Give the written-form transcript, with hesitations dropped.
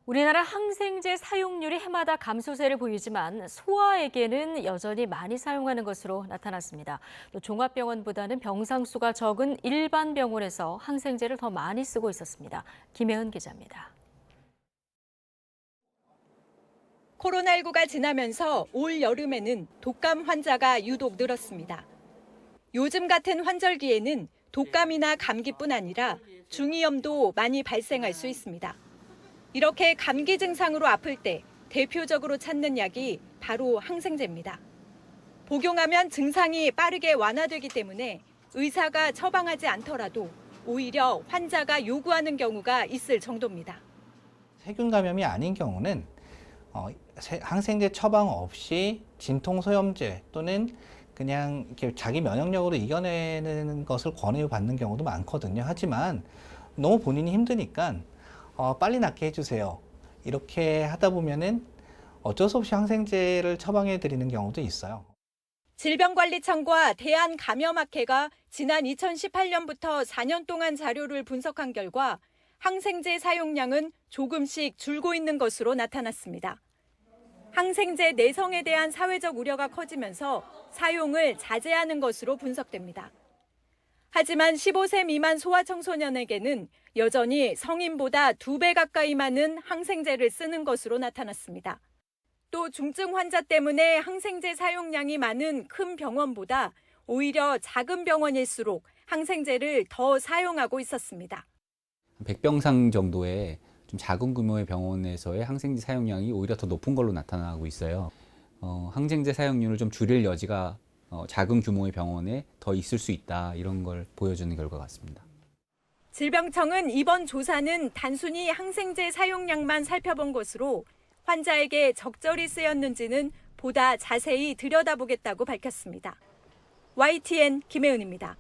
우리나라 항생제 사용률이 해마다 감소세를 보이지만 소아에게는 여전히 많이 사용하는 것으로 나타났습니다. 또 종합병원보다는 병상 수가 적은 일반 병원에서 항생제를 더 많이 쓰고 있었습니다. 김혜은 기자입니다. 코로나19가 지나면서 올 여름에는 독감 환자가 유독 늘었습니다. 요즘 같은 환절기에는 독감이나 감기뿐 아니라 중이염도 많이 발생할 수 있습니다. 이렇게 감기 증상으로 아플 때 대표적으로 찾는 약이 바로 항생제입니다. 복용하면 증상이 빠르게 완화되기 때문에 의사가 처방하지 않더라도 오히려 환자가 요구하는 경우가 있을 정도입니다. 세균 감염이 아닌 경우는 항생제 처방 없이 진통소염제 또는 그냥 이렇게 자기 면역력으로 이겨내는 것을 권유받는 경우도 많거든요. 하지만 너무 본인이 힘드니까 빨리 낫게 해주세요. 이렇게 하다 보면은 어쩔 수 없이 항생제를 처방해 드리는 경우도 있어요. 질병관리청과 대한감염학회가 지난 2018년부터 4년 동안 자료를 분석한 결과 항생제 사용량은 조금씩 줄고 있는 것으로 나타났습니다. 항생제 내성에 대한 사회적 우려가 커지면서 사용을 자제하는 것으로 분석됩니다. 하지만 15세 미만 소아청소년에게는 여전히 성인보다 2배 가까이 많은 항생제를 쓰는 것으로 나타났습니다. 또 중증 환자 때문에 항생제 사용량이 많은 큰 병원보다 오히려 작은 병원일수록 항생제를 더 사용하고 있었습니다. 100병상 정도의 좀 작은 규모의 병원에서의 항생제 사용량이 오히려 더 높은 걸로 나타나고 있어요. 항생제 사용률을 좀 줄일 여지가 작은 규모의 병원에 더 있을 수 있다, 이런 걸 보여주는 결과 같습니다. 질병청은 이번 조사는 단순히 항생제 사용량만 살펴본 것으로 환자에게 적절히 쓰였는지는 보다 자세히 들여다보겠다고 밝혔습니다. YTN 김혜은입니다.